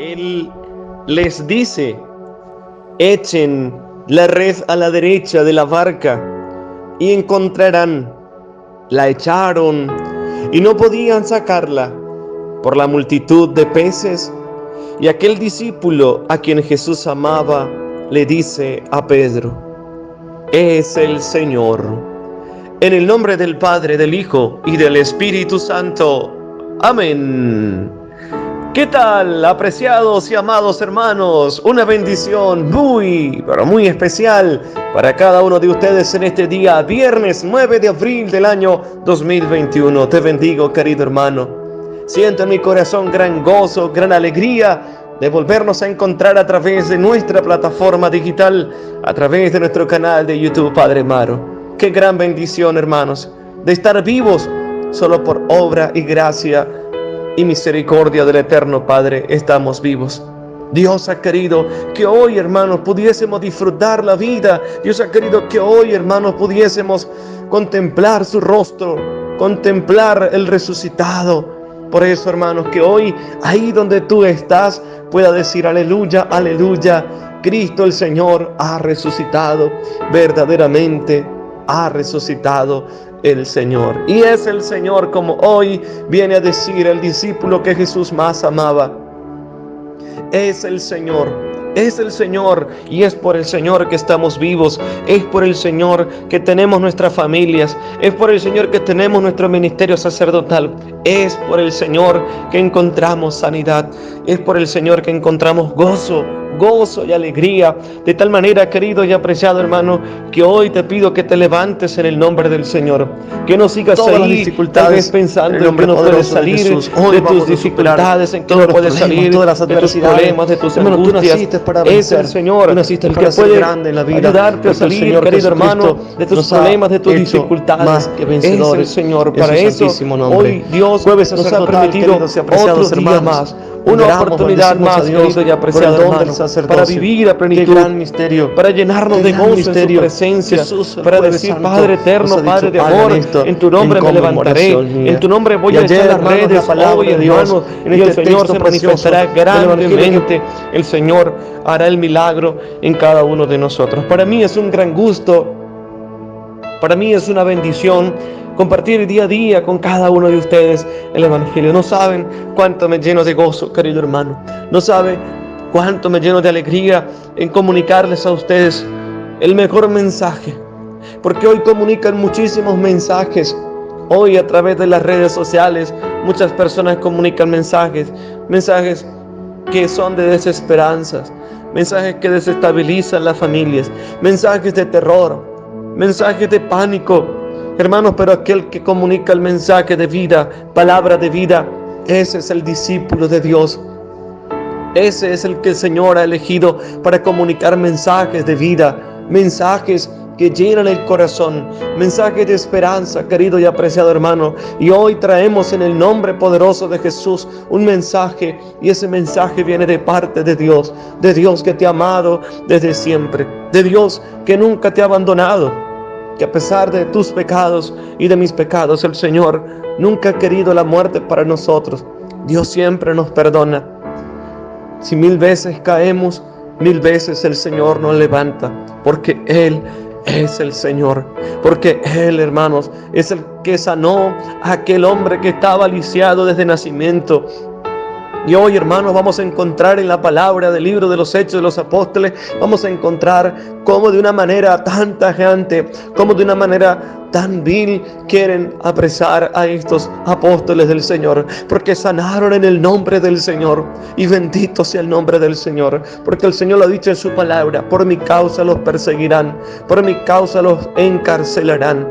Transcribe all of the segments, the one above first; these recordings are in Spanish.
Él les dice: echen la red a la derecha de la barca y encontrarán. La echaron y no podían sacarla por la multitud de peces. Y aquel discípulo a quien Jesús amaba le dice a Pedro: es el Señor. En el nombre del Padre, del Hijo y del Espíritu Santo. Amén. ¿Qué tal, apreciados y amados hermanos? Una bendición muy, pero muy especial para cada uno de ustedes en este día, viernes 9 de abril del año 2021. Te bendigo, querido hermano. Siento en mi corazón gran gozo, gran alegría de volvernos a encontrar a través de nuestra plataforma digital, a través de nuestro canal de YouTube, Padre Maro. Qué gran bendición, hermanos, de estar vivos solo por obra y gracia y misericordia del eterno Padre estamos vivos. Dios ha querido que hoy, hermanos, pudiésemos disfrutar la vida. Dios ha querido que hoy, hermanos, pudiésemos contemplar su rostro, contemplar el resucitado. Por eso, hermanos, que hoy, ahí donde tú estás, pueda decir: aleluya, aleluya, Cristo el Señor ha resucitado, verdaderamente ha resucitado el Señor. Y es el Señor, como hoy viene a decir el discípulo que Jesús más amaba. Es el Señor, es el Señor, y es por el Señor que estamos vivos, es por el Señor que tenemos nuestras familias, es por el Señor que tenemos nuestro ministerio sacerdotal, es por el Señor que encontramos sanidad, es por el Señor que encontramos gozo y alegría. De tal manera, querido y apreciado hermano, que hoy te pido que te levantes en el nombre del Señor, que no sigas todas ahí tal vez pensando en que no puedes salir de tus dificultades, en que no puedes salir de tus problemas, de tus angustias. Es el Señor el que puede ayudarte a salir, querido hermano, de tus problemas, de tus dificultades. Es el Señor. Para eso hoy Dios nos ha permitido otro día más, una oportunidad más, querido y apreciado hermano, para vivir a plenitud, gran misterio, para llenarnos de gozo en su presencia, Jesús, para decir: Padre eterno, Padre de amor, en tu nombre me levantaré, en tu nombre voy a echar las redes hoy, hermanos, y el Señor se manifestará grandemente. El Señor hará el milagro en cada uno de nosotros. Para mí es un gran gusto, para mí es una bendición compartir día a día con cada uno de ustedes el Evangelio. No saben cuánto me lleno de gozo, querido hermano. No saben cuánto me lleno de alegría en comunicarles a ustedes el mejor mensaje. Porque hoy comunican muchísimos mensajes. Hoy a través de las redes sociales muchas personas comunican mensajes que son de desesperanzas, mensajes que desestabilizan las familias, mensajes de terror, mensajes de pánico. Hermanos, pero aquel que comunica el mensaje de vida, palabra de vida, ese es el discípulo de Dios. Ese es el que el Señor ha elegido para comunicar mensajes de vida, mensajes que llenan el corazón, mensajes de esperanza, querido y apreciado hermano. Y hoy traemos en el nombre poderoso de Jesús un mensaje, y ese mensaje viene de parte de Dios que te ha amado desde siempre, de Dios que nunca te ha abandonado, que a pesar de tus pecados y de mis pecados, el Señor nunca ha querido la muerte para nosotros. Dios siempre nos perdona. Si 1000 veces caemos, 1000 veces el Señor nos levanta, porque Él es el Señor, porque Él, hermanos, es el que sanó a aquel hombre que estaba lisiado desde nacimiento. Y hoy, hermanos, vamos a encontrar en la palabra del libro de los Hechos de los Apóstoles, vamos a encontrar cómo de una manera tan tajante, cómo de una manera tan vil quieren apresar a estos apóstoles del Señor, porque sanaron en el nombre del Señor. Y bendito sea el nombre del Señor, porque el Señor lo ha dicho en su palabra: por mi causa los perseguirán, por mi causa los encarcelarán.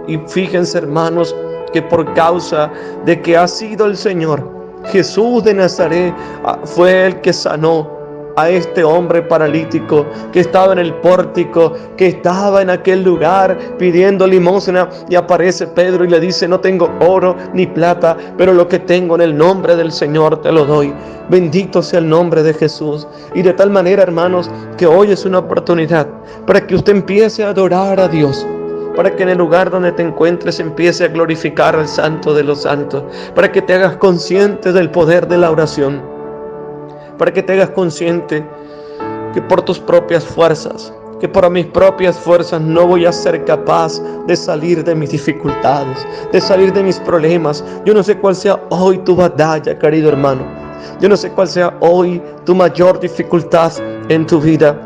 Y fíjense, hermanos, que por causa de que ha sido el Señor Jesús de Nazaret, fue el que sanó a este hombre paralítico que estaba en el pórtico, que estaba en aquel lugar pidiendo limosna, y aparece Pedro y le dice: no tengo oro ni plata, pero lo que tengo en el nombre del Señor te lo doy. Bendito sea el nombre de Jesús. Y de tal manera, hermanos, que hoy es una oportunidad para que usted empiece a adorar a Dios, para que en el lugar donde te encuentres empiece a glorificar al Santo de los Santos, para que te hagas consciente del poder de la oración. para que te hagas consciente que por tus propias fuerzas, que por mis propias fuerzas no voy a ser capaz de salir de mis dificultades, de salir de mis problemas. Yo no sé cuál sea hoy tu batalla, querido hermano. Yo no sé cuál sea hoy tu mayor dificultad en tu vida.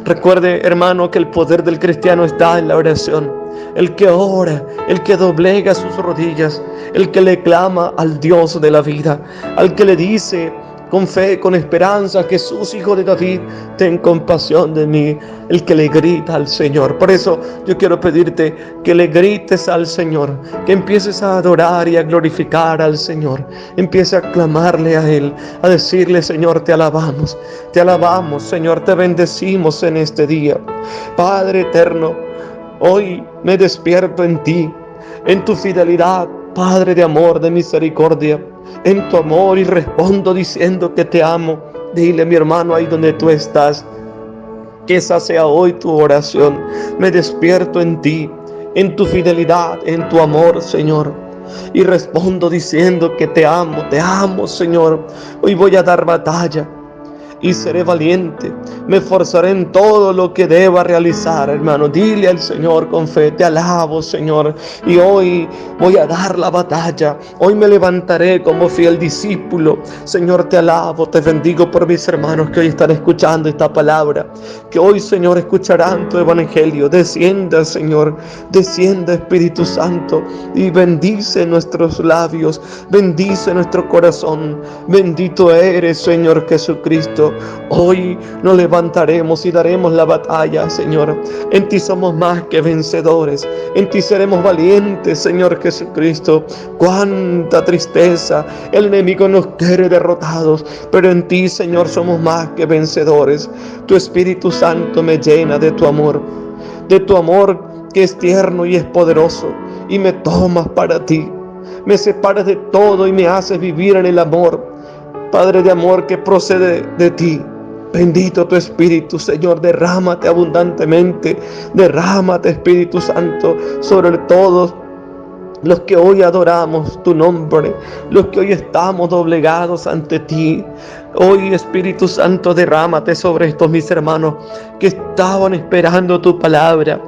Recuerde, hermano, que el poder del cristiano está en la oración. El que ora, el que doblega sus rodillas, el que le clama al Dios de la vida, al que le dice con fe, con esperanza: Jesús, Hijo de David, ten compasión de mí. El que le grita al Señor. Por eso yo quiero pedirte que le grites al Señor, que empieces a adorar y a glorificar al Señor. Empiece a clamarle a Él, a decirle: Señor, te alabamos, Señor, te bendecimos en este día. Padre eterno, hoy me despierto en ti, en tu fidelidad, Padre de amor, de misericordia, en tu amor, y respondo diciendo que te amo. Dile, mi hermano, ahí donde tú estás, que esa sea hoy tu oración. Me despierto en ti, en tu fidelidad, en tu amor, Señor, y respondo diciendo que te amo, Señor. Hoy voy a dar batalla y seré valiente, me esforzaré en todo lo que deba realizar, hermano. Dile al Señor con fe: te alabo, Señor, y hoy voy a dar la batalla. Hoy me levantaré como fiel discípulo. Señor, te alabo, te bendigo por mis hermanos que hoy están escuchando esta palabra, que hoy, Señor, escucharán tu evangelio. Descienda, Señor, descienda, Espíritu Santo, y bendice nuestros labios, bendice nuestro corazón. Bendito eres, Señor Jesucristo. Hoy nos levantaremos y daremos la batalla, Señor. En ti somos más que vencedores. En ti seremos valientes, Señor Jesucristo. Cuánta tristeza. El enemigo nos quiere derrotados, pero en ti, Señor, somos más que vencedores. Tu Espíritu Santo me llena de tu amor que es tierno y es poderoso, y me tomas para ti. Me separas de todo y me haces vivir en el amor, Padre de amor, que procede de ti. Bendito tu Espíritu, Señor. Derrámate abundantemente. Derrámate, Espíritu Santo, sobre todos los que hoy adoramos tu nombre, los que hoy estamos doblegados ante ti. Hoy, Espíritu Santo, derrámate sobre estos mis hermanos que estaban esperando tu palabra.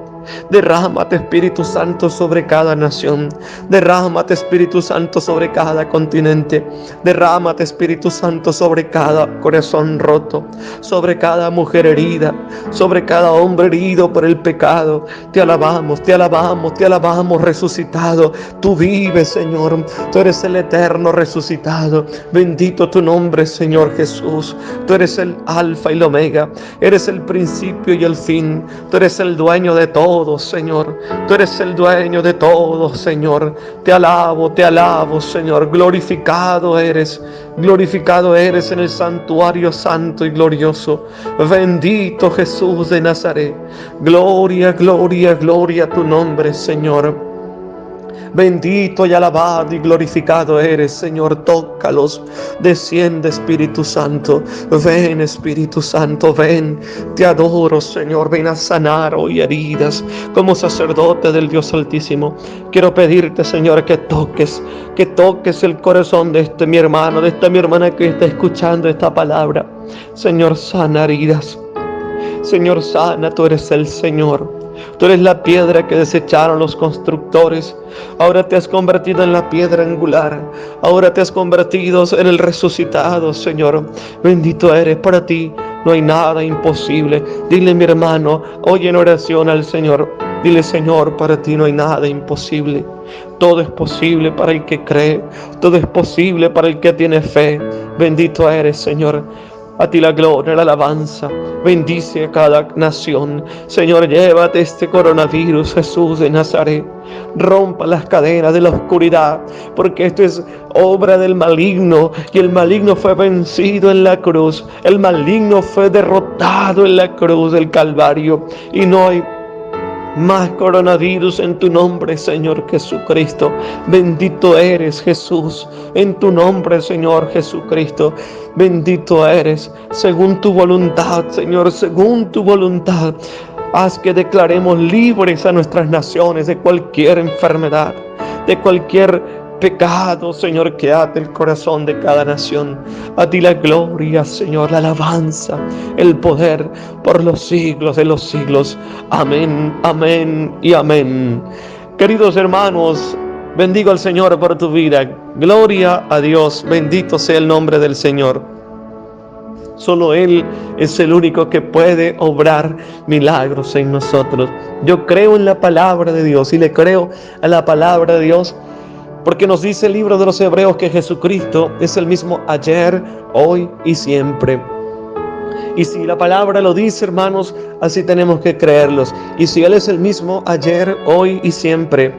Derrámate, Espíritu Santo, sobre cada nación. Derrámate, Espíritu Santo, sobre cada continente. Derrámate, Espíritu Santo, sobre cada corazón roto, sobre cada mujer herida, sobre cada hombre herido por el pecado. Te alabamos, te alabamos, te alabamos, resucitado. Tú vives, Señor. Tú eres el eterno resucitado. Bendito tu nombre, Señor Jesús. Tú eres el alfa y el omega. Eres el principio y el fin. Tú eres el dueño de todo, Señor. Tú eres el dueño de todo, Señor. Te alabo, Señor. Glorificado eres en el santuario santo y glorioso. Bendito Jesús de Nazaret. Gloria, gloria, gloria a tu nombre, Señor. Bendito y alabado y glorificado eres, Señor. Tócalos. Desciende, Espíritu Santo. Ven, Espíritu Santo, ven. Te adoro, Señor. Ven a sanar hoy heridas. Como sacerdote del Dios Altísimo, quiero pedirte, Señor, que toques el corazón de mi hermano, de esta mi hermana que está escuchando esta palabra. Señor, sana heridas. Señor, sana. Tú eres el Señor. Tú eres la piedra que desecharon los constructores. Ahora te has convertido en la piedra angular. Ahora te has convertido en el resucitado, Señor. Bendito eres. Para ti no hay nada imposible. Dile, mi hermano, hoy en oración al Señor. Dile: Señor, para ti no hay nada imposible. Todo es posible para el que cree. Todo es posible para el que tiene fe. Bendito eres, Señor. A ti la gloria, la alabanza. Bendice a cada nación. Señor, llévate este coronavirus, Jesús de Nazaret. Rompa las cadenas de la oscuridad, porque esto es obra del maligno, y el maligno fue vencido en la cruz. El maligno fue derrotado en la cruz del Calvario, y no hay más coronavirus en tu nombre, Señor Jesucristo. Bendito eres, Jesús, en tu nombre, Señor Jesucristo. Bendito eres, según tu voluntad, Señor, según tu voluntad. Haz que declaremos libres a nuestras naciones de cualquier enfermedad, de cualquier pecado, Señor, que ate el corazón de cada nación. A ti la gloria, Señor, la alabanza, el poder por los siglos de los siglos. Amén, amén y amén. Queridos hermanos, bendigo al Señor por tu vida. Gloria a Dios, bendito sea el nombre del Señor. Solo Él es el único que puede obrar milagros en nosotros. Yo creo en la palabra de Dios y le creo a la palabra de Dios porque nos dice el libro de los Hebreos que Jesucristo es el mismo ayer, hoy y siempre. Y si la palabra lo dice, hermanos, así tenemos que creerlos. Y si Él es el mismo ayer, hoy y siempre,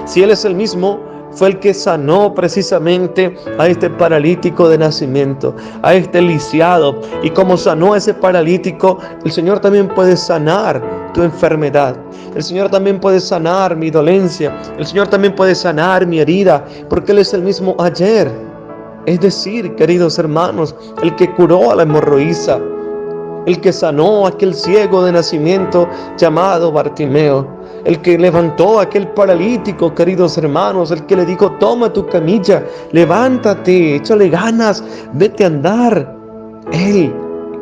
si Él es el mismo, fue el que sanó precisamente a este paralítico de nacimiento, a este lisiado. Y como sanó a ese paralítico, el Señor también puede sanar tu enfermedad. El Señor también puede sanar mi dolencia. El Señor también puede sanar mi herida, porque Él es el mismo ayer. Es decir, queridos hermanos, el que curó a la hemorroísa, el que sanó a aquel ciego de nacimiento llamado Bartimeo, el que levantó a aquel paralítico, queridos hermanos, el que le dijo: toma tu camilla, levántate, échale ganas, vete a andar. Él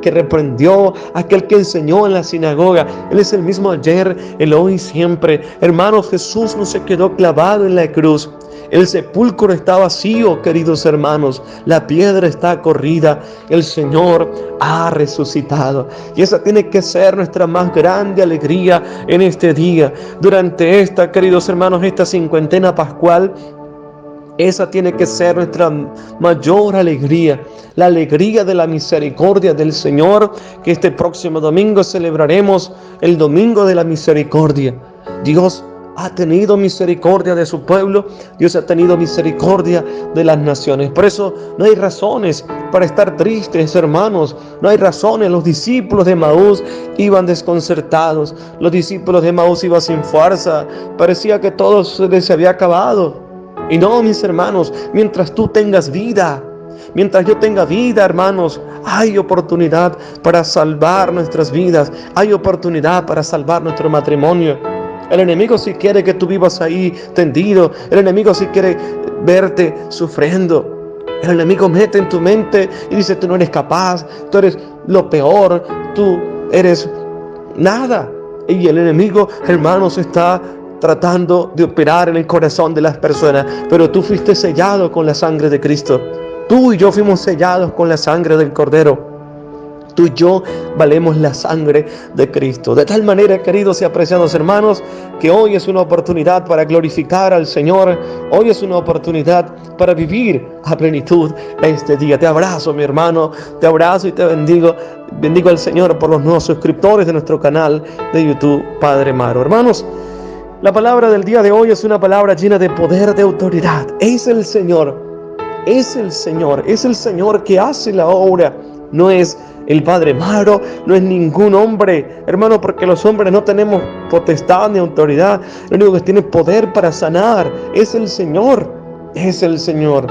que reprendió a aquel que enseñó en la sinagoga. Él es el mismo ayer, el hoy y siempre. Hermanos, Jesús no se quedó clavado en la cruz. El sepulcro está vacío, queridos hermanos. La piedra está corrida. El Señor ha resucitado. Y esa tiene que ser nuestra más grande alegría en este día. Durante esta, queridos hermanos, esta cincuentena pascual, esa tiene que ser nuestra mayor alegría, la alegría de la misericordia del Señor, que este próximo domingo celebraremos el Domingo de la Misericordia. Dios ha tenido misericordia de su pueblo, Dios ha tenido misericordia de las naciones. Por eso no hay razones para estar tristes, hermanos, no hay razones. Los discípulos de Emaús iban desconcertados, los discípulos de Emaús iban sin fuerza, parecía que todo se les había acabado. Y no, mis hermanos, mientras tú tengas vida, mientras yo tenga vida, hermanos, hay oportunidad para salvar nuestras vidas, hay oportunidad para salvar nuestro matrimonio. El enemigo sí quiere que tú vivas ahí tendido, el enemigo sí quiere verte sufriendo. El enemigo mete en tu mente y dice: tú no eres capaz, tú eres lo peor, tú eres nada. Y el enemigo, hermanos, está tratando de operar en el corazón de las personas, pero tú fuiste sellado con la sangre de Cristo. Tú y yo fuimos sellados con la sangre del Cordero. Tú y yo valemos la sangre de Cristo. De tal manera, queridos y apreciados hermanos, que hoy es una oportunidad para glorificar al Señor. Hoy es una oportunidad para vivir a plenitud este día. Te abrazo, mi hermano, te abrazo y te bendigo. Bendigo al Señor por los nuevos suscriptores de nuestro canal de YouTube, Padre Maro. Hermanos, la palabra del día de hoy es una palabra llena de poder, de autoridad. Es el Señor, es el Señor, es el Señor que hace la obra. No es el Padre Maro, no es ningún hombre, hermano, porque los hombres no tenemos potestad ni autoridad. Lo único que tiene poder para sanar es el Señor, es el Señor.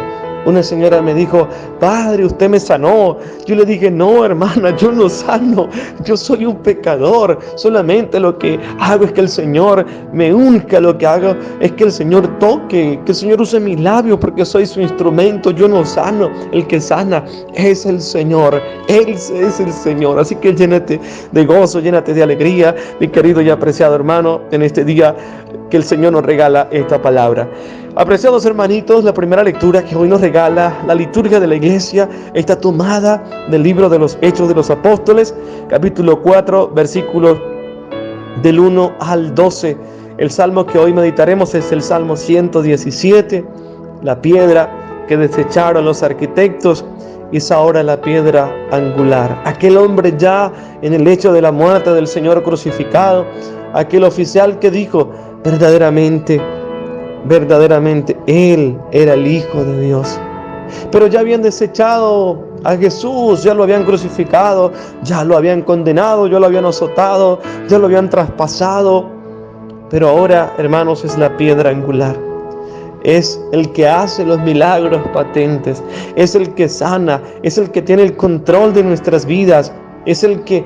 Una señora me dijo: padre, usted me sanó. Yo le dije: no, hermana, yo no sano, yo soy un pecador. Solamente lo que hago es que el Señor me unja, lo que hago es que el Señor toque, que el Señor use mis labios, porque soy su instrumento. Yo no sano, el que sana es el Señor, Él es el Señor. Así que llénate de gozo, llénate de alegría, mi querido y apreciado hermano, en este día que el Señor nos regala esta palabra. Apreciados hermanitos, la primera lectura que hoy nos regala la liturgia de la iglesia está tomada del libro de los Hechos de los Apóstoles, capítulo 4, versículos del 1 al 12. El salmo que hoy meditaremos es el Salmo 117, la piedra que desecharon los arquitectos es ahora la piedra angular. Aquel hombre ya en el lecho de la muerte del Señor crucificado, aquel oficial que dijo: verdaderamente Él era el Hijo de Dios. Pero ya habían desechado a Jesús, ya lo habían crucificado, ya lo habían condenado, ya lo habían azotado, ya lo habían traspasado. Pero ahora, hermanos, es la piedra angular. Es el que hace los milagros patentes, es el que sana, es el que tiene el control de nuestras vidas, es el que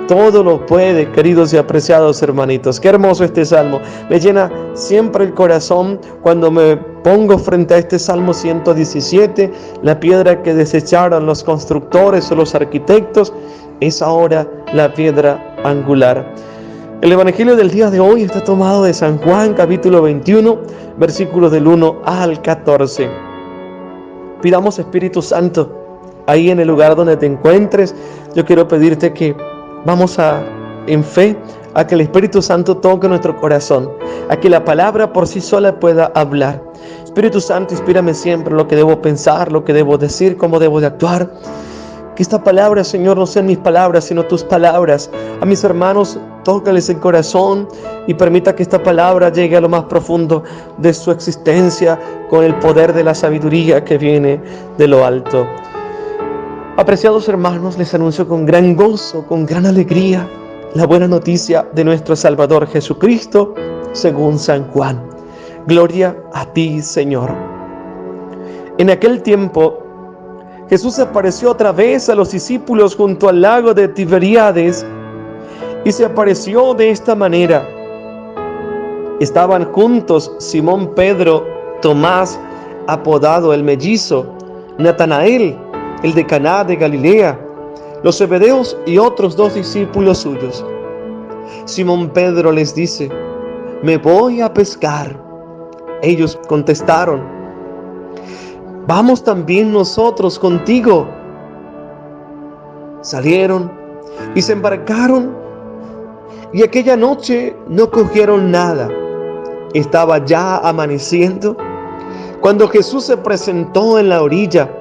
todo lo puede, queridos y apreciados hermanitos. Qué hermoso este salmo. Me llena siempre el corazón cuando me pongo frente a este Salmo 117. La piedra que desecharon los constructores o los arquitectos es ahora la piedra angular. El evangelio del día de hoy está tomado de San Juan, capítulo 21, versículos del 1 al 14. Pidamos, Espíritu Santo, ahí en el lugar donde te encuentres. Yo quiero pedirte que vamos en fe, a que el Espíritu Santo toque nuestro corazón, a que la palabra por sí sola pueda hablar. Espíritu Santo, inspírame siempre lo que debo pensar, lo que debo decir, cómo debo de actuar. Que esta palabra, Señor, no sean mis palabras, sino tus palabras. A mis hermanos, tócales el corazón y permita que esta palabra llegue a lo más profundo de su existencia con el poder de la sabiduría que viene de lo alto. Apreciados hermanos, les anuncio con gran gozo, con gran alegría, la buena noticia de nuestro Salvador Jesucristo, según San Juan. Gloria a ti, Señor. En aquel tiempo, Jesús se apareció otra vez a los discípulos junto al lago de Tiberíades y se apareció de esta manera. Estaban juntos Simón Pedro, Tomás, apodado el mellizo, Natanael, el de Caná de Galilea, los Zebedeos y otros 2 discípulos suyos. Simón Pedro les dice: «Me voy a pescar». Ellos contestaron: «Vamos también nosotros contigo». Salieron y se embarcaron, y aquella noche no cogieron nada. Estaba ya amaneciendo cuando Jesús se presentó en la orilla,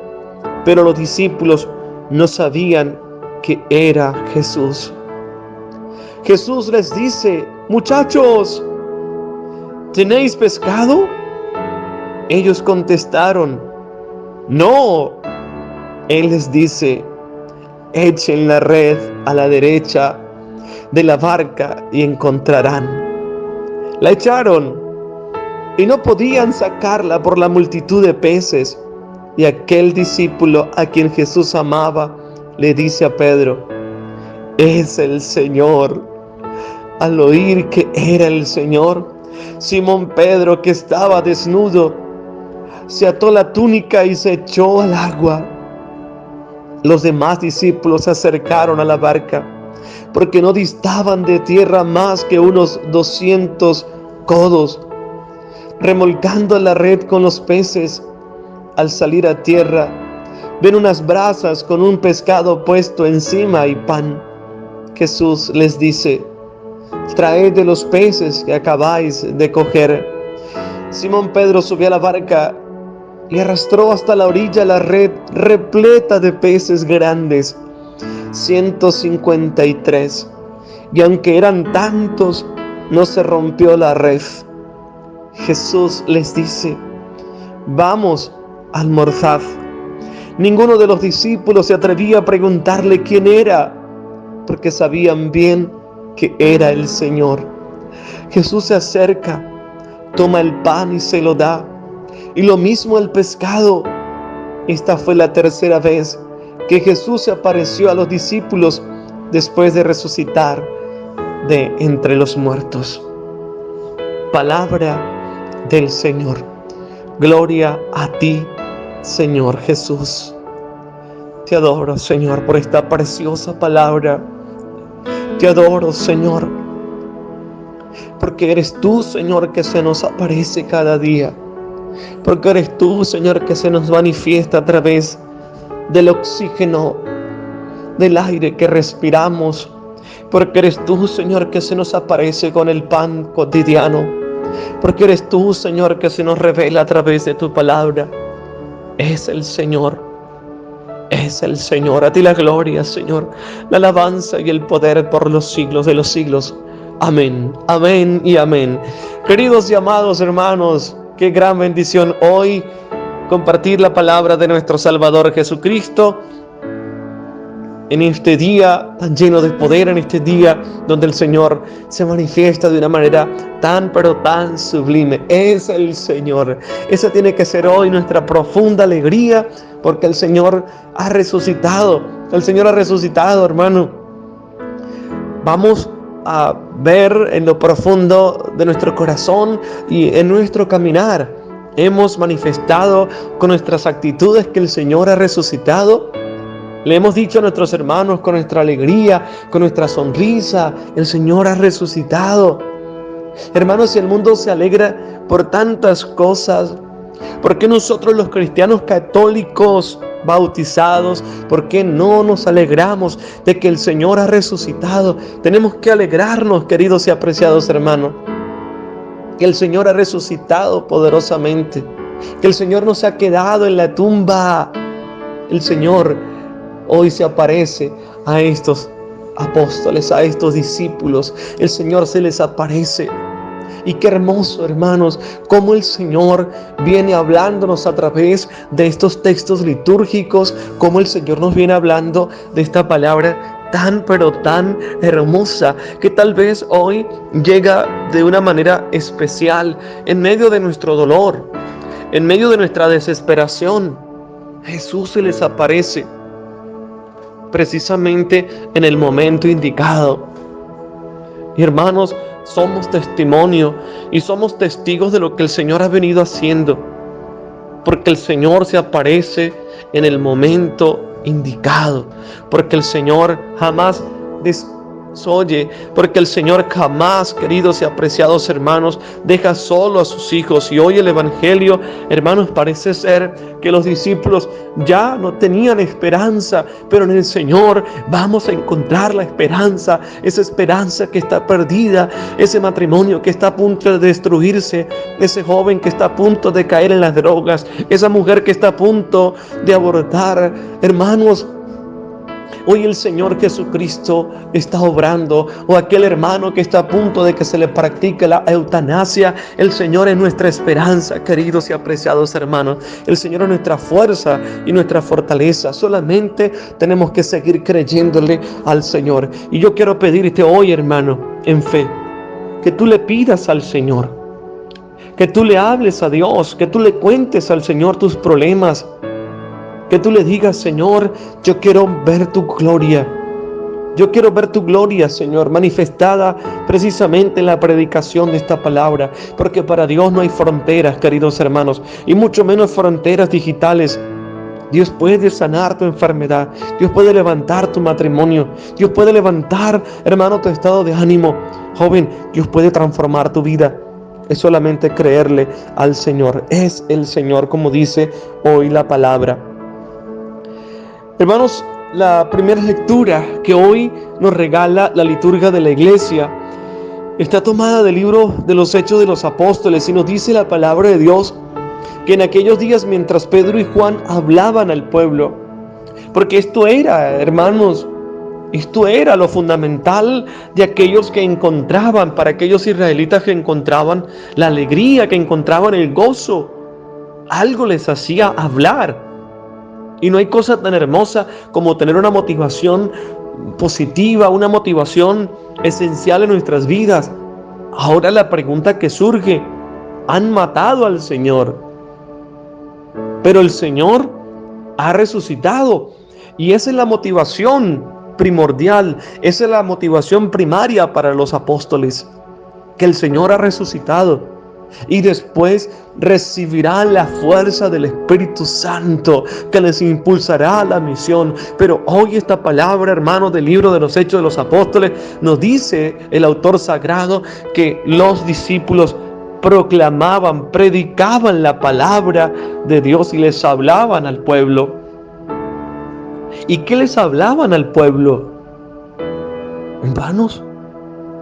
pero los discípulos no sabían que era Jesús. Jesús les dice: «Muchachos, ¿tenéis pescado?». Ellos contestaron: «No». Él les dice: «Echen la red a la derecha de la barca y encontrarán». La echaron y no podían sacarla por la multitud de peces. Y aquel discípulo a quien Jesús amaba le dice a Pedro: «Es el Señor». Al oír que era el Señor, Simón Pedro, que estaba desnudo, se ató la túnica y se echó al agua. Los demás discípulos se acercaron a la barca, porque no distaban de tierra más que unos 200 codos, remolcando la red con los peces. Al salir a tierra, ven unas brasas con un pescado puesto encima y pan. Jesús les dice: «Traed de los peces que acabáis de coger». Simón Pedro subió a la barca y arrastró hasta la orilla la red repleta de peces grandes, 153, y aunque eran tantos, no se rompió la red. Jesús les dice: «Vamos, almorzad». Ninguno de los discípulos se atrevía a preguntarle quién era, porque sabían bien que era el Señor. Jesús se acerca, toma el pan y se lo da, y lo mismo el pescado. Esta fue la tercera vez que Jesús se apareció a los discípulos después de resucitar de entre los muertos. Palabra del Señor. Gloria a ti, Señor Jesús. Te adoro, Señor, por esta preciosa palabra. Te adoro, Señor, porque eres tú, Señor, que se nos aparece cada día. Porque eres tú, Señor, que se nos manifiesta a través del oxígeno, del aire que respiramos. Porque eres tú, Señor, que se nos aparece con el pan cotidiano. Porque eres tú, Señor, que se nos revela a través de tu palabra. Es el Señor. Es el Señor. A ti la gloria, Señor, la alabanza y el poder por los siglos de los siglos. Amén, amén y amén. Queridos y amados hermanos, qué gran bendición hoy compartir la palabra de nuestro Salvador Jesucristo en este día tan lleno de poder, en este día donde el Señor se manifiesta de una manera tan pero tan sublime. Es el Señor. Esa tiene que ser hoy nuestra profunda alegría, porque el Señor ha resucitado. El Señor ha resucitado, hermano. vamos a ver en lo profundo de nuestro corazón y en nuestro caminar. Hemos manifestado con nuestras actitudes que el Señor ha resucitado. Le hemos dicho a nuestros hermanos con nuestra alegría, con nuestra sonrisa, el Señor ha resucitado. Hermanos, si el mundo se alegra por tantas cosas, ¿por qué nosotros los cristianos católicos bautizados, por qué no nos alegramos de que el Señor ha resucitado? Tenemos que alegrarnos, queridos y apreciados hermanos, que el Señor ha resucitado poderosamente, que el Señor no se ha quedado en la tumba. El Señor hoy se aparece a estos apóstoles, a estos discípulos. El Señor se les aparece. Y qué hermoso, hermanos, cómo el Señor viene hablándonos a través de estos textos litúrgicos, cómo el Señor nos viene hablando de esta palabra tan pero tan hermosa, que tal vez hoy llega de una manera especial en medio de nuestro dolor, en medio de nuestra desesperación. Jesús se les aparece precisamente en el momento indicado. Y hermanos, somos testimonio y somos testigos de lo que el Señor ha venido haciendo, porque el Señor se aparece en el momento indicado, porque el Señor jamás desoye, porque el Señor jamás, queridos y apreciados hermanos, deja solo a sus hijos. Y hoy el Evangelio, hermanos, parece ser que los discípulos ya no tenían esperanza, pero en el Señor vamos a encontrar la esperanza, esa esperanza que está perdida, ese matrimonio que está a punto de destruirse, ese joven que está a punto de caer en las drogas, esa mujer que está a punto de abortar. Hermanos, hoy el Señor Jesucristo está obrando, o aquel hermano que está a punto de que se le practique la eutanasia. El Señor es nuestra esperanza, queridos y apreciados hermanos. El Señor es nuestra fuerza y nuestra fortaleza. Solamente tenemos que seguir creyéndole al Señor. Y yo quiero pedirte hoy, hermano, en fe, que tú le pidas al Señor, que tú le hables a Dios, que tú le cuentes al Señor tus problemas, que tú le digas: Señor, yo quiero ver tu gloria. Yo quiero ver tu gloria, Señor, manifestada precisamente en la predicación de esta palabra. Porque para Dios no hay fronteras, queridos hermanos, y mucho menos fronteras digitales. Dios puede sanar tu enfermedad. Dios puede levantar tu matrimonio. Dios puede levantar, hermano, tu estado de ánimo. Joven, Dios puede transformar tu vida. Es solamente creerle al Señor. Es el Señor, como dice hoy la palabra. Hermanos, la primera lectura que hoy nos regala la liturgia de la iglesia está tomada del libro de los Hechos de los Apóstoles, y nos dice la palabra de Dios que en aquellos días, mientras Pedro y Juan hablaban al pueblo, porque esto era, hermanos, esto era lo fundamental de aquellos que encontraban, para aquellos israelitas que encontraban la alegría, que encontraban el gozo, algo les hacía hablar. Y no hay cosa tan hermosa como tener una motivación positiva, una motivación esencial en nuestras vidas. Ahora la pregunta que surge: han matado al Señor, pero el Señor ha resucitado, y esa es la motivación primordial, esa es la motivación primaria para los apóstoles, que el Señor ha resucitado. Y después recibirán la fuerza del Espíritu Santo, que les impulsará a la misión. Pero hoy esta palabra, hermanos, del libro de los Hechos de los Apóstoles, nos dice el autor sagrado que los discípulos proclamaban, predicaban la palabra de Dios y les hablaban al pueblo. ¿Y qué les hablaban al pueblo? Hermanos,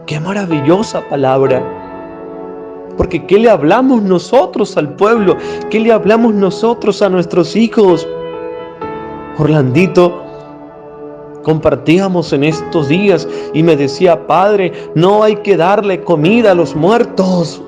qué maravillosa palabra. Porque ¿qué le hablamos nosotros al pueblo? ¿Qué le hablamos nosotros a nuestros hijos? Orlandito compartíamos en estos días y me decía: Padre, no hay que darle comida a los muertos.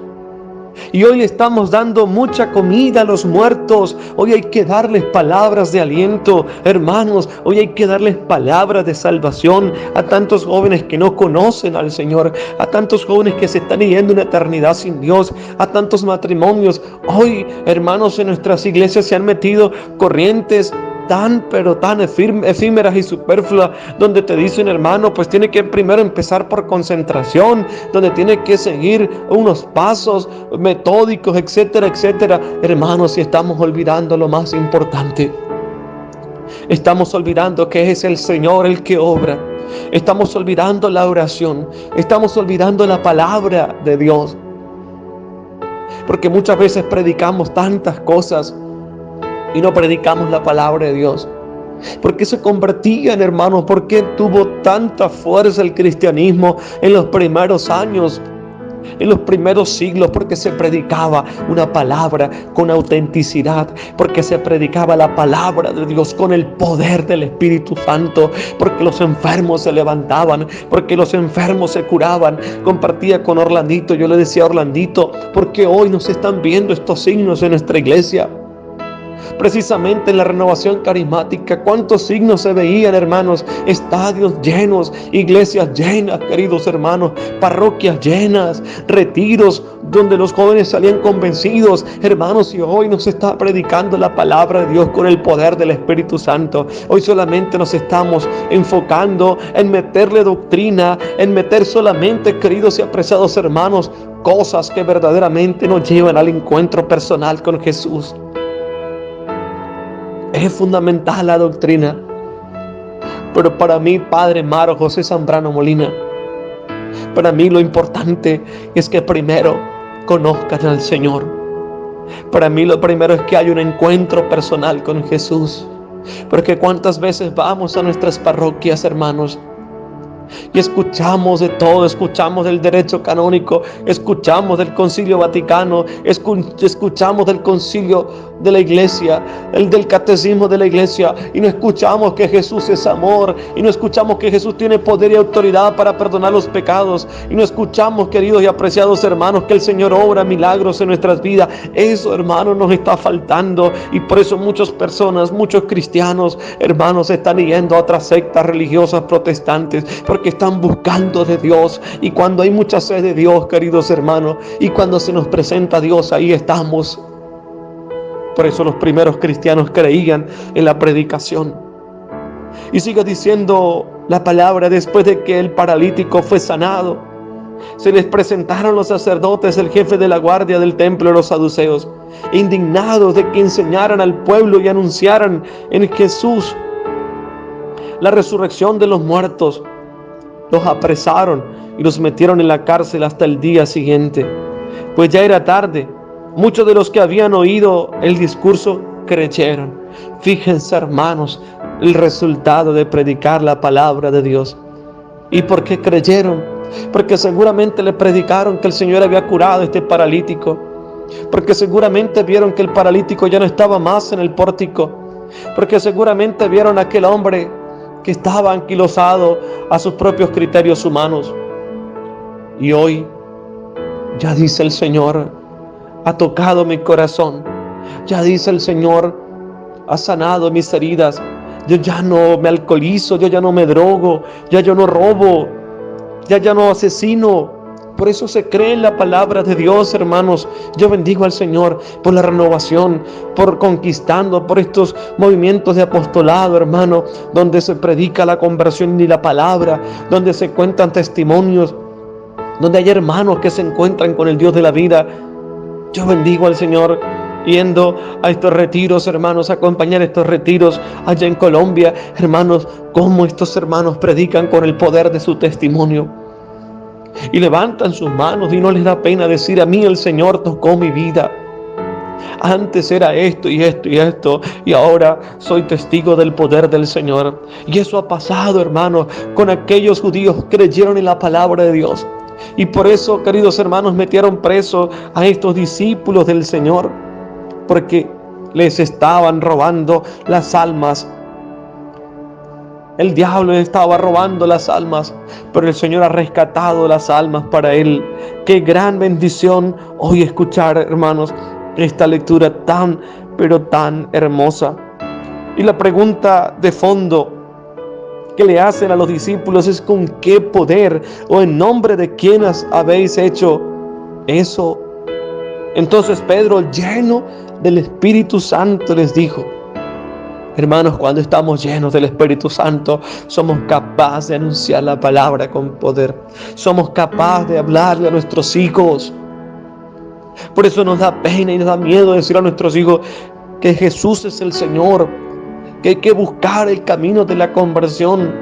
Y hoy estamos dando mucha comida a los muertos. Hoy hay que darles palabras de aliento, hermanos. Hoy hay que darles palabras de salvación a tantos jóvenes que no conocen al Señor, a tantos jóvenes que se están yendo una eternidad sin Dios, a tantos matrimonios. Hoy, hermanos, en nuestras iglesias se han metido corrientes tan pero tan efímeras y superfluas, donde te dicen, hermano, pues tiene que primero empezar por concentración, donde tiene que seguir unos pasos metódicos, etcétera, etcétera. Hermanos, si estamos olvidando lo más importante, estamos olvidando que es el Señor el que obra. Estamos olvidando la oración. Estamos olvidando la palabra de Dios. Porque muchas veces predicamos tantas cosas y no predicamos la palabra de Dios. ¿Por qué se convertían, hermanos? ¿Por qué tuvo tanta fuerza el cristianismo en los primeros años? En los primeros siglos, porque se predicaba una palabra con autenticidad, porque se predicaba la palabra de Dios con el poder del Espíritu Santo, porque los enfermos se levantaban, porque los enfermos se curaban. Compartía con Orlandito, yo le decía a Orlandito, porque hoy nos están viendo estos signos en nuestra iglesia. Precisamente en la renovación carismática, ¿cuántos signos se veían, hermanos? Estadios llenos, iglesias llenas, queridos hermanos, parroquias llenas, retiros donde los jóvenes salían convencidos, hermanos, y hoy nos está predicando la palabra de Dios con el poder del Espíritu Santo. Hoy solamente nos estamos enfocando en meterle doctrina, en meter solamente, queridos y apreciados hermanos, cosas que verdaderamente nos llevan al encuentro personal con Jesús. Es fundamental la doctrina, pero para mí, Padre Maro José Zambrano Molina, para mí lo importante es que primero conozcan al Señor. Para mí lo primero es que haya un encuentro personal con Jesús, porque cuántas veces vamos a nuestras parroquias, hermanos, y escuchamos de todo, escuchamos del derecho canónico, escuchamos del Concilio Vaticano, escuchamos del Concilio de la Iglesia, del Catecismo de la Iglesia, y no escuchamos que Jesús es amor, y no escuchamos que Jesús tiene poder y autoridad para perdonar los pecados, y no escuchamos, queridos y apreciados hermanos, que el Señor obra milagros en nuestras vidas. Eso, hermanos, nos está faltando, y por eso muchas personas, muchos cristianos, hermanos, están yendo a otras sectas religiosas protestantes, porque están buscando de Dios. Y cuando hay mucha sed de Dios, queridos hermanos, y cuando se nos presenta Dios, ahí estamos. Por eso los primeros cristianos creían en la predicación. Y sigue diciendo la palabra: después de que el paralítico fue sanado, se les presentaron los sacerdotes, el jefe de la guardia del templo, los saduceos, indignados de que enseñaran al pueblo y anunciaran en Jesús la resurrección de los muertos. Los apresaron y los metieron en la cárcel hasta el día siguiente, pues ya era tarde. Muchos de los que habían oído el discurso creyeron. Fíjense, hermanos, el resultado de predicar la palabra de Dios. ¿Y por qué creyeron? Porque seguramente le predicaron que el Señor había curado a este paralítico, porque seguramente vieron que el paralítico ya no estaba más en el pórtico, porque seguramente vieron a aquel hombre que estaba anquilosado a sus propios criterios humanos. Y hoy ya dice el Señor: ha tocado mi corazón. Ya dice el Señor: ha sanado mis heridas. Yo ya no me alcoholizo, yo ya no me drogo, ya yo no robo, ya no asesino. Por eso se cree en la palabra de Dios, hermanos. Yo bendigo al Señor por la renovación, por conquistando, por estos movimientos de apostolado, hermano, donde se predica la conversión y la palabra, donde se cuentan testimonios, donde hay hermanos que se encuentran con el Dios de la vida. Yo bendigo al Señor yendo a estos retiros, hermanos, a acompañar estos retiros allá en Colombia, hermanos, cómo estos hermanos predican con el poder de su testimonio. Y levantan sus manos y no les da pena decir: a mí el Señor tocó mi vida. Antes era esto y esto y esto, y ahora soy testigo del poder del Señor. Y eso ha pasado, hermanos, con aquellos judíos que creyeron en la palabra de Dios. Y por eso, queridos hermanos, metieron presos a estos discípulos del Señor, porque les estaban robando las almas. El diablo les estaba robando las almas, pero el Señor ha rescatado las almas para él. Qué gran bendición hoy escuchar, hermanos, esta lectura tan, pero tan hermosa. Y la pregunta de fondo que le hacen a los discípulos es: ¿con qué poder o en nombre de quiénes habéis hecho eso? Entonces Pedro, lleno del Espíritu Santo, les dijo: Hermanos, cuando estamos llenos del Espíritu Santo, somos capaces de anunciar la palabra con poder. Somos capaces de hablarle a nuestros hijos. Por eso nos da pena y nos da miedo decir a nuestros hijos que Jesús es el Señor, que hay que buscar el camino de la conversión.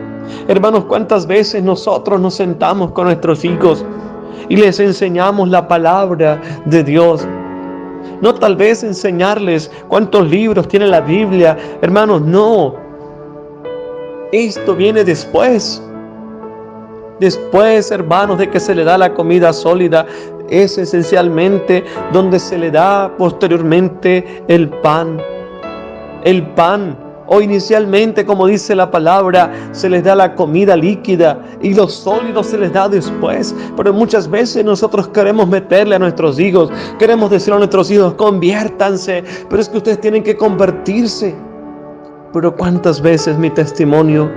Hermanos, ¿cuántas veces nosotros nos sentamos con nuestros hijos y les enseñamos la palabra de Dios? No tal vez enseñarles cuántos libros tiene la Biblia. Hermanos, no. Esto viene después. Después, hermanos, de que se le da la comida sólida, es esencialmente donde se le da posteriormente el pan. El pan. O inicialmente, como dice la palabra, se les da la comida líquida y los sólidos se les da después. Pero muchas veces nosotros queremos meterle a nuestros hijos, queremos decir a nuestros hijos, conviértanse, pero es que ustedes tienen que convertirse. Pero ¿cuántas veces mi testimonio,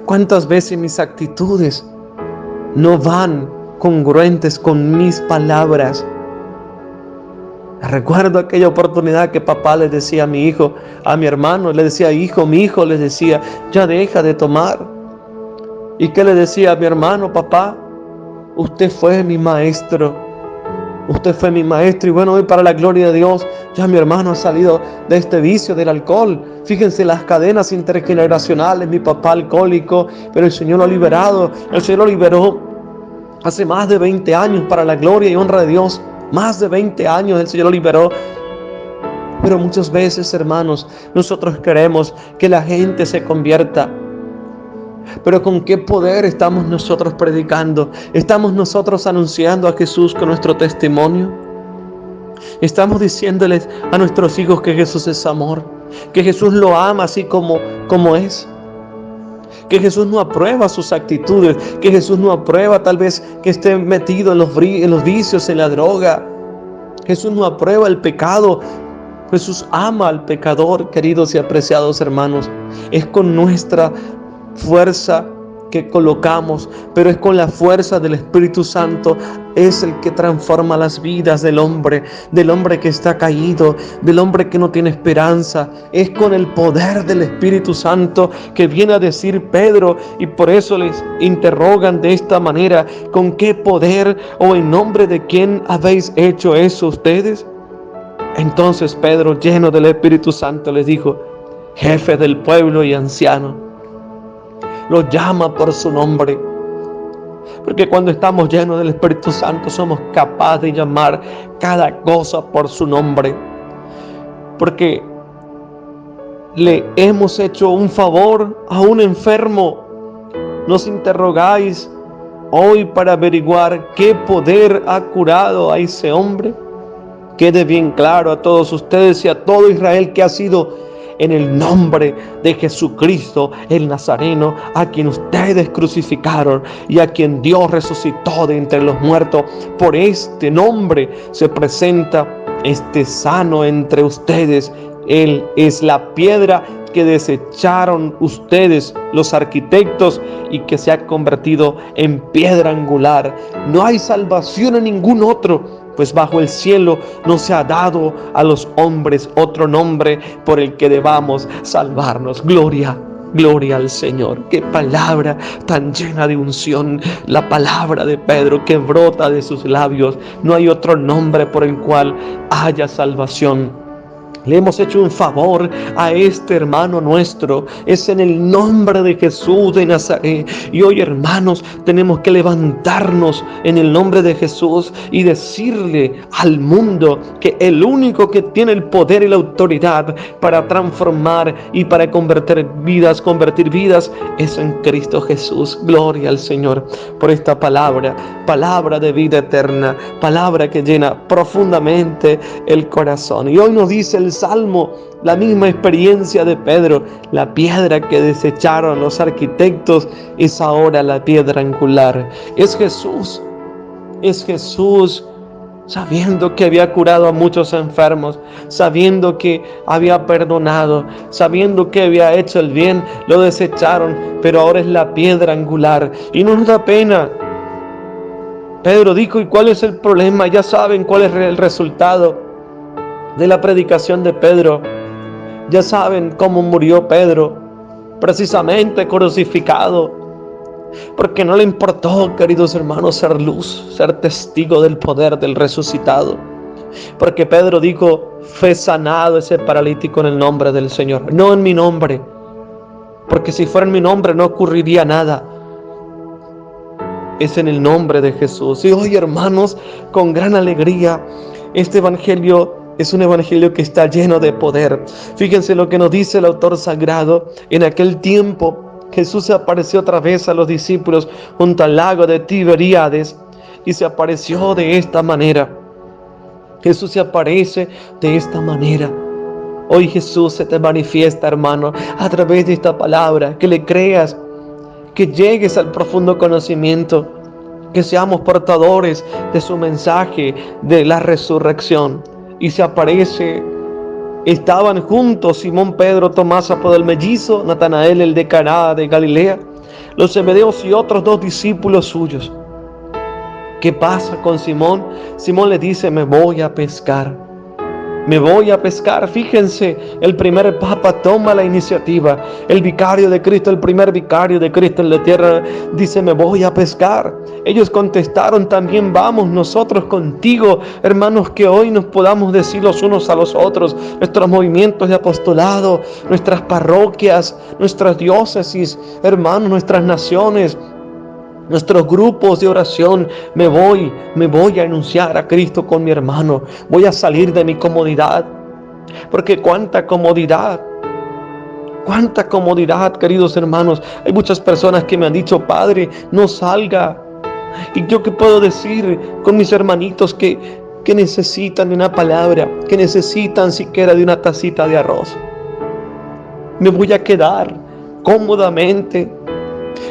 cuántas veces mis actitudes no van congruentes con mis palabras? Recuerdo aquella oportunidad que papá le decía a mi hijo, a mi hermano, le decía, hijo, mi hijo, les decía, ya deja de tomar. ¿Y qué le decía a mi hermano? Papá, usted fue mi maestro. Usted fue mi maestro. Y bueno, hoy para la gloria de Dios, ya mi hermano ha salido de este vicio del alcohol. Fíjense las cadenas intergeneracionales, mi papá alcohólico, pero el Señor lo ha liberado. El Señor lo liberó hace más de 20 años para la gloria y honra de Dios. Más de 20 años el Señor lo liberó. Pero muchas veces, hermanos, nosotros queremos que la gente se convierta. Pero ¿con qué poder estamos nosotros predicando? ¿Estamos nosotros anunciando a Jesús con nuestro testimonio? ¿Estamos diciéndoles a nuestros hijos que Jesús es amor? ¿Que Jesús lo ama así como es? Que Jesús no aprueba sus actitudes, que Jesús no aprueba tal vez que esté metido en los vicios, en la droga. Jesús no aprueba el pecado. Jesús ama al pecador, queridos y apreciados hermanos. Es con nuestra fuerza que colocamos, pero es con la fuerza del Espíritu Santo, es el que transforma las vidas del hombre que está caído, del hombre que no tiene esperanza. Es con el poder del Espíritu Santo que viene a decir Pedro, y por eso les interrogan de esta manera, ¿con qué poder o en nombre de quién habéis hecho eso ustedes? Entonces Pedro, lleno del Espíritu Santo, les dijo, jefe del pueblo y anciano, lo llama por su nombre. Porque cuando estamos llenos del Espíritu Santo somos capaces de llamar cada cosa por su nombre. Porque le hemos hecho un favor a un enfermo. Nos interrogáis hoy para averiguar qué poder ha curado a ese hombre. Quede bien claro a todos ustedes y a todo Israel que ha sido en el nombre de Jesucristo el Nazareno, a quien ustedes crucificaron y a quien Dios resucitó de entre los muertos. Por este nombre se presenta este sano entre ustedes. Él es la piedra que desecharon ustedes, los arquitectos, y que se ha convertido en piedra angular. No hay salvación en ningún otro, pues bajo el cielo no se ha dado a los hombres otro nombre por el que debamos salvarnos. Gloria al Señor. Qué palabra tan llena de unción, la palabra de Pedro que brota de sus labios. No hay otro nombre por el cual haya salvación. Le hemos hecho un favor a este hermano nuestro. Es en el nombre de Jesús de Nazaret. Y hoy, hermanos, tenemos que levantarnos en el nombre de Jesús y decirle al mundo que el único que tiene el poder y la autoridad para transformar y para convertir vidas es en Cristo Jesús. Gloria al Señor por esta palabra de vida eterna, palabra que llena profundamente el corazón. Y hoy nos dice el Salmo, la misma experiencia de Pedro, la piedra que desecharon los arquitectos es ahora la piedra angular. Es Jesús, sabiendo que había curado a muchos enfermos, sabiendo que había perdonado, sabiendo que había hecho el bien, lo desecharon, pero ahora es la piedra angular. Y no nos da pena. Pedro dijo, ¿y cuál es el problema? Ya saben cuál es el resultado de la predicación de Pedro. Ya saben cómo murió Pedro, precisamente crucificado, porque no le importó, queridos hermanos, ser luz, ser testigo del poder del resucitado. Porque Pedro dijo: fue sanado ese paralítico en el nombre del Señor, no en mi nombre, porque si fuera en mi nombre no ocurriría nada. Es en el nombre de Jesús. Y hoy, hermanos, con gran alegría, este evangelio es un evangelio que está lleno de poder. Fíjense lo que nos dice el autor sagrado. En aquel tiempo Jesús se apareció otra vez a los discípulos junto al lago de Tiberíades, y se apareció de esta manera. Jesús se aparece de esta manera. Hoy Jesús se te manifiesta, hermano, a través de esta palabra. Que le creas, que llegues al profundo conocimiento, que seamos portadores de su mensaje de la resurrección. Y se aparece. Estaban juntos Simón Pedro, Tomás apodado el mellizo, Natanael el de Caná de Galilea, los Zebedeos y otros 2 discípulos suyos. ¿Qué pasa con Simón? Simón le dice: me voy a pescar. Me voy a pescar. Fíjense, el primer papa toma la iniciativa. El vicario de Cristo, el primer vicario de Cristo en la tierra, dice: me voy a pescar. Ellos contestaron también: vamos nosotros contigo. Hermanos, que hoy nos podamos decir los unos a los otros, nuestros movimientos de apostolado, nuestras parroquias, nuestras diócesis, hermanos, nuestras naciones, nuestros grupos de oración. Me voy a anunciar a Cristo con mi hermano. Voy a salir de mi comodidad. Porque cuánta comodidad, queridos hermanos. Hay muchas personas que me han dicho: padre, no salga. ¿Y yo qué puedo decir con mis hermanitos que necesitan de una palabra, que necesitan siquiera de una tacita de arroz? Me voy a quedar cómodamente.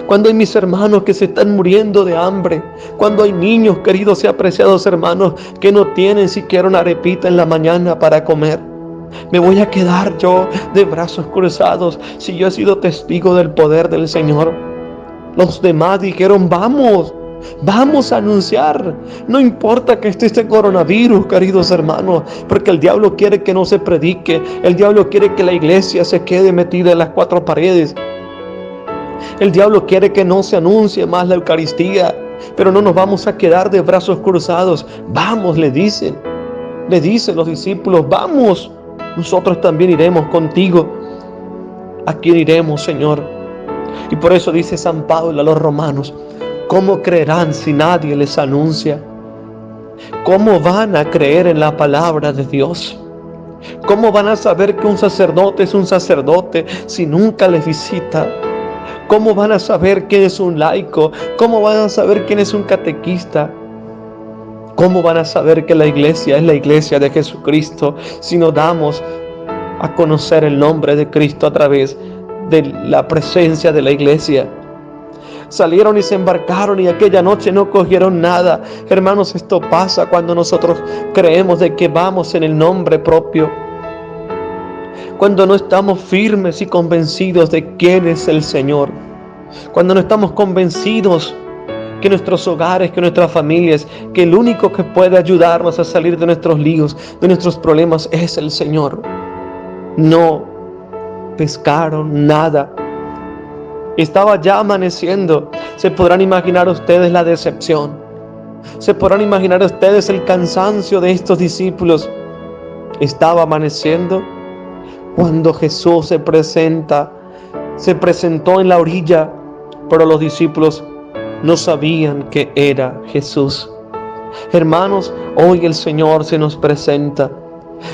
Cuando hay mis hermanos que se están muriendo de hambre, cuando hay niños, queridos y apreciados hermanos, que no tienen siquiera una arepita en la mañana para comer, me voy a quedar yo de brazos cruzados si yo he sido testigo del poder del Señor. Los demás dijeron: vamos a anunciar. No importa que esté este coronavirus, queridos hermanos, porque el diablo quiere que no se predique. El diablo quiere que la iglesia se quede metida en las 4 paredes. El diablo quiere que no se anuncie más la Eucaristía, pero no nos vamos a quedar de brazos cruzados. Vamos, le dicen los discípulos: vamos, nosotros también iremos contigo. ¿A quién iremos, Señor? Y por eso dice San Pablo a los romanos: ¿cómo creerán si nadie les anuncia? ¿Cómo van a creer en la palabra de Dios? ¿Cómo van a saber que un sacerdote es un sacerdote si nunca les visita? ¿Cómo van a saber quién es un laico? ¿Cómo van a saber quién es un catequista? ¿Cómo van a saber que la iglesia es la iglesia de Jesucristo si no damos a conocer el nombre de Cristo a través de la presencia de la iglesia? Salieron y se embarcaron y aquella noche no cogieron nada. Hermanos, esto pasa cuando nosotros creemos de que vamos en el nombre propio. Cuando no estamos firmes y convencidos de quién es el Señor. Cuando no estamos convencidos que nuestros hogares, que nuestras familias, que el único que puede ayudarnos a salir de nuestros líos, de nuestros problemas, es el Señor. No pescaron nada. Estaba ya amaneciendo. Se podrán imaginar ustedes la decepción. Se podrán imaginar ustedes el cansancio de estos discípulos. Estaba amaneciendo cuando Jesús se presentó en la orilla, pero los discípulos no sabían que era Jesús. Hermanos, hoy el Señor se nos presenta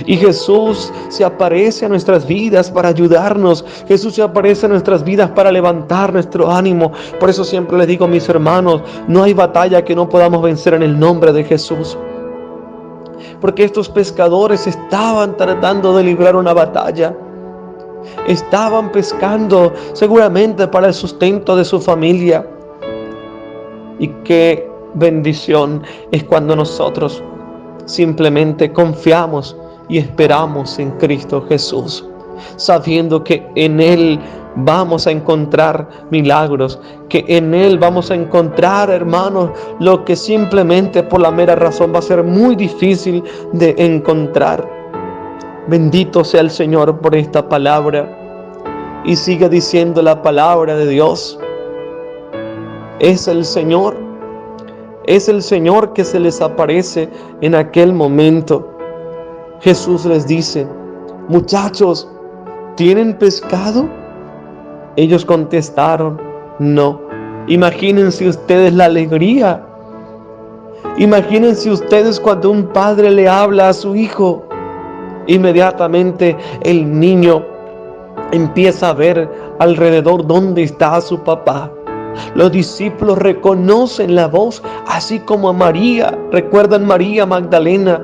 y Jesús se aparece a nuestras vidas para ayudarnos. Jesús se aparece a nuestras vidas para levantar nuestro ánimo. Por eso siempre les digo, mis hermanos, no hay batalla que no podamos vencer en el nombre de Jesús. Porque estos pescadores estaban tratando de librar una batalla. Estaban pescando seguramente para el sustento de su familia. Y qué bendición es cuando nosotros simplemente confiamos y esperamos en Cristo Jesús, sabiendo que en Él vamos a encontrar milagros, que en Él vamos a encontrar, hermanos, lo que simplemente por la mera razón va a ser muy difícil de encontrar. Bendito sea el Señor por esta palabra. Y sigue diciendo la palabra de Dios. Es el Señor que se les aparece en aquel momento. Jesús les dice: muchachos, ¿tienen pescado? Ellos contestaron: no. Imagínense ustedes la alegría. Imagínense ustedes cuando un padre le habla a su hijo. Inmediatamente el niño empieza a ver alrededor dónde está su papá. Los discípulos reconocen la voz, así como a María. Recuerdan María Magdalena,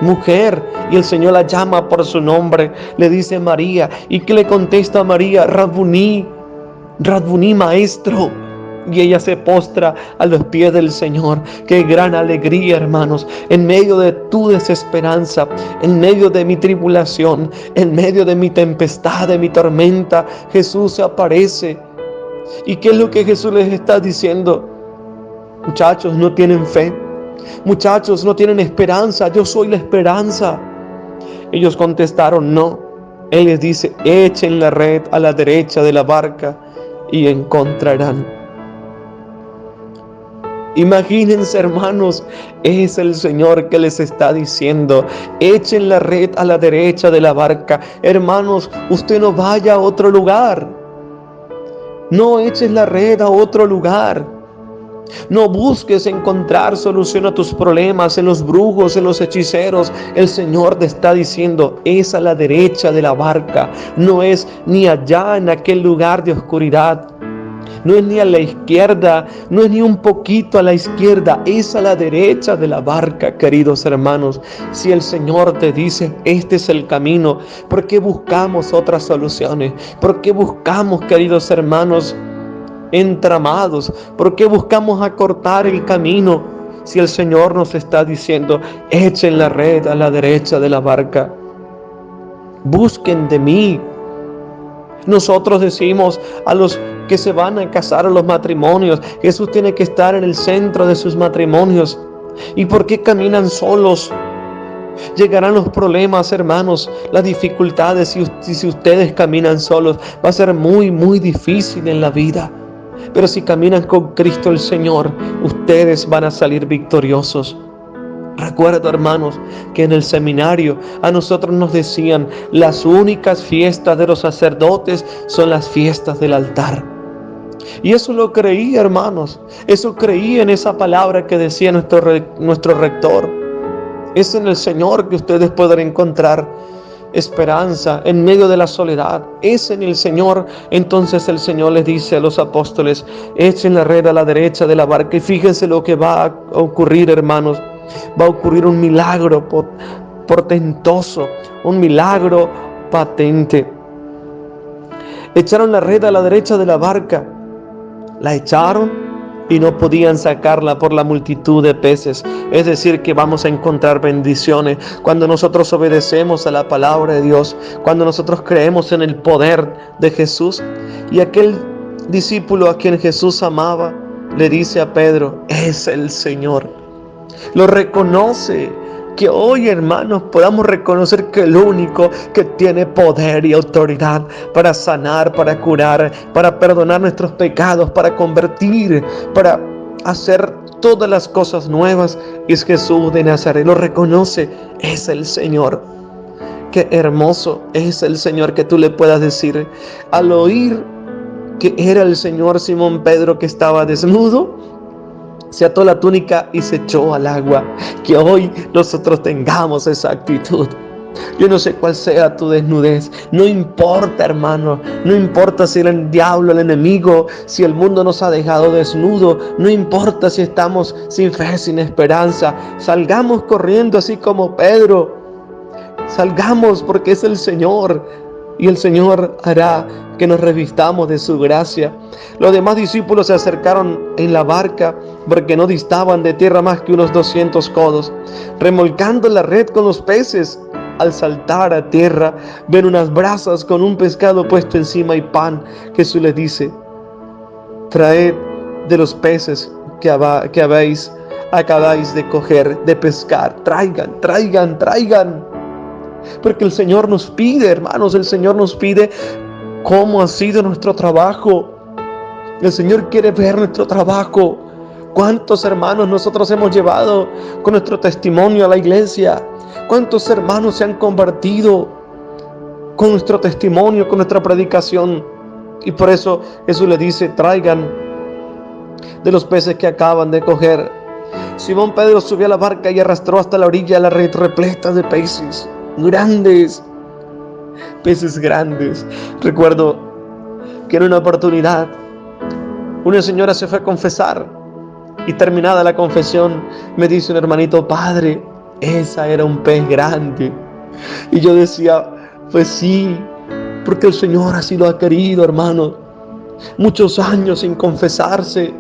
mujer, y el Señor la llama por su nombre. Le dice María, ¿y qué le contesta María? Rabuní, Rabuní, maestro. Y ella se postra a los pies del Señor. Qué gran alegría, hermanos, en medio de tu desesperanza, en medio de mi tribulación, en medio de mi tempestad, de mi tormenta, Jesús se aparece. ¿Y qué es lo que Jesús les está diciendo? Muchachos, no tienen fe. Muchachos, no tienen esperanza. Yo soy la esperanza. Ellos contestaron: no. Él les dice: echen la red a la derecha de la barca y encontrarán. Imagínense, hermanos, es el Señor que les está diciendo: echen la red a la derecha de la barca. Hermanos, usted no vaya a otro lugar. No eches la red a otro lugar. No busques encontrar solución a tus problemas en los brujos, en los hechiceros. El Señor te está diciendo: es a la derecha de la barca. No es ni allá en aquel lugar de oscuridad. No es ni a la izquierda, no es ni un poquito a la izquierda, es a la derecha de la barca, queridos hermanos. Si el Señor te dice: este es el camino, ¿por qué buscamos otras soluciones? ¿Por qué buscamos, queridos hermanos, entramados? ¿Por qué buscamos acortar el camino? Si el Señor nos está diciendo: echen la red a la derecha de la barca. Busquen de mí. Nosotros decimos a los que se van a casar, a los matrimonios: Jesús tiene que estar en el centro de sus matrimonios. ¿Y por qué caminan solos? Llegarán los problemas, hermanos, las dificultades. Si ustedes caminan solos, va a ser muy, muy difícil en la vida. Pero si caminan con Cristo el Señor, ustedes van a salir victoriosos. Recuerdo, hermanos, que en el seminario a nosotros nos decían: las únicas fiestas de los sacerdotes son las fiestas del altar. Y eso lo creí, hermanos. Eso creí en esa palabra que decía nuestro rector. Es en el Señor que ustedes podrán encontrar esperanza en medio de la soledad. Es en el Señor. Entonces el Señor les dice a los apóstoles: echen la red a la derecha de la barca. Y fíjense lo que va a ocurrir, hermanos. Va a ocurrir un milagro portentoso, un milagro patente. Echaron la red a la derecha de la barca. La echaron y no podían sacarla por la multitud de peces. Es decir, que vamos a encontrar bendiciones cuando nosotros obedecemos a la palabra de Dios, cuando nosotros creemos en el poder de Jesús. Y aquel discípulo a quien Jesús amaba le dice a Pedro: es el Señor. Lo reconoce. Que hoy, hermanos, podamos reconocer que el único que tiene poder y autoridad para sanar, para curar, para perdonar nuestros pecados, para convertir, para hacer todas las cosas nuevas, es Jesús de Nazaret. Lo reconoce, es el Señor. Qué hermoso es el Señor que tú le puedas decir al oír que era el Señor. Simón Pedro, que estaba desnudo, se ató la túnica y se echó al agua. Que hoy nosotros tengamos esa actitud. Yo no sé cuál sea tu desnudez. No importa, hermano. No importa si el diablo, el enemigo, si el mundo nos ha dejado desnudo. No importa si estamos sin fe, sin esperanza. Salgamos corriendo así como Pedro. Salgamos, porque es el Señor. Y el Señor hará que nos revistamos de su gracia. Los demás discípulos se acercaron en la barca, porque no distaban de tierra más que unos 200 codos. Remolcando la red con los peces, al saltar a tierra, ven unas brasas con un pescado puesto encima y pan. Jesús les dice: traed de los peces que acabáis de coger, de pescar. Traigan. Porque el Señor nos pide, hermanos, el Señor nos pide cómo ha sido nuestro trabajo. El Señor quiere ver nuestro trabajo. ¿Cuántos hermanos nosotros hemos llevado con nuestro testimonio a la iglesia? ¿Cuántos hermanos se han convertido con nuestro testimonio, con nuestra predicación? Y por eso Jesús le dice, traigan de los peces que acaban de coger. Simón Pedro subió a la barca y arrastró hasta la orilla la red repleta de peces grandes. Peces grandes. Recuerdo que en una oportunidad una señora se fue a confesar y terminada la confesión me dice un hermanito, padre, esa era un pez grande. Y yo decía, pues sí, porque el Señor así lo ha querido, hermano. Muchos años sin confesarse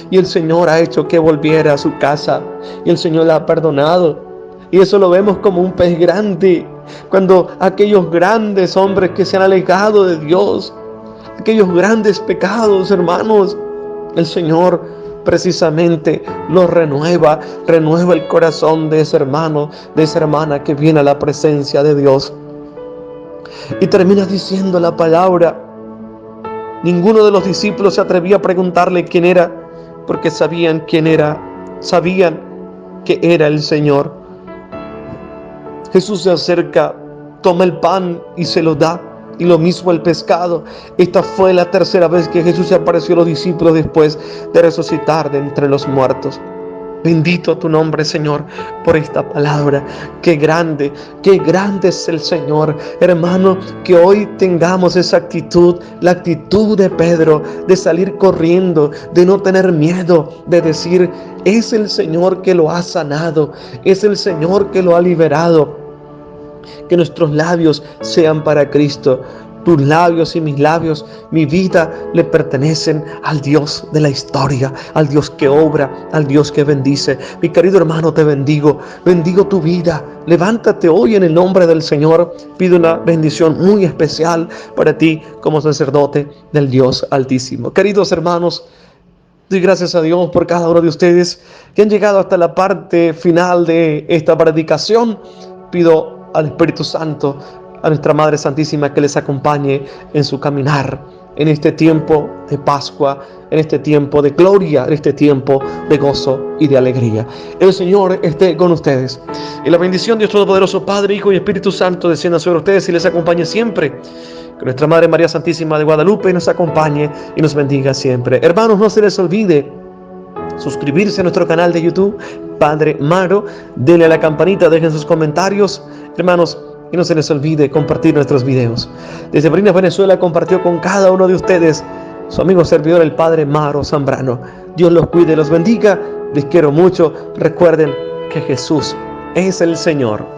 y el Señor ha hecho que volviera a su casa y el Señor la ha perdonado. Y eso lo vemos como un pez grande. Cuando aquellos grandes hombres que se han alejado de Dios, aquellos grandes pecados, hermanos, el Señor precisamente los renueva el corazón de ese hermano, de esa hermana que viene a la presencia de Dios. Y termina diciendo la palabra, ninguno de los discípulos se atrevía a preguntarle quién era, porque sabían quién era, sabían que era el Señor. Jesús se acerca, toma el pan y se lo da, y lo mismo el pescado. Esta fue la tercera vez que Jesús se apareció a los discípulos después de resucitar de entre los muertos. Bendito tu nombre, Señor, por esta palabra. Qué grande es el Señor. Hermano, que hoy tengamos esa actitud, la actitud de Pedro, de salir corriendo, de no tener miedo, de decir, es el Señor que lo ha sanado, es el Señor que lo ha liberado. Que nuestros labios sean para Cristo. Tus labios y mis labios, mi vida, le pertenecen al Dios de la historia, al Dios que obra, al Dios que bendice. Mi querido hermano, te bendigo tu vida. Levántate hoy en el nombre del Señor. Pido una bendición muy especial para ti como sacerdote del Dios Altísimo. Queridos hermanos, doy gracias a Dios por cada uno de ustedes que han llegado hasta la parte final de esta predicación. Pido al Espíritu Santo, a nuestra Madre Santísima, que les acompañe en su caminar, en este tiempo de Pascua, en este tiempo de gloria, en este tiempo de gozo y de alegría. El Señor esté con ustedes. Y la bendición de Dios Todopoderoso, Padre, Hijo y Espíritu Santo, descienda sobre ustedes y les acompañe siempre. Que nuestra Madre María Santísima de Guadalupe nos acompañe y nos bendiga siempre. Hermanos, no se les olvide suscribirse a nuestro canal de YouTube, Padre Maro. Denle a la campanita, dejen sus comentarios, hermanos, y no se les olvide compartir nuestros videos. Desde Barinas, Venezuela, compartió con cada uno de ustedes su amigo servidor, el Padre Maro Zambrano. Dios los cuide y los bendiga. Les quiero mucho. Recuerden que Jesús es el Señor.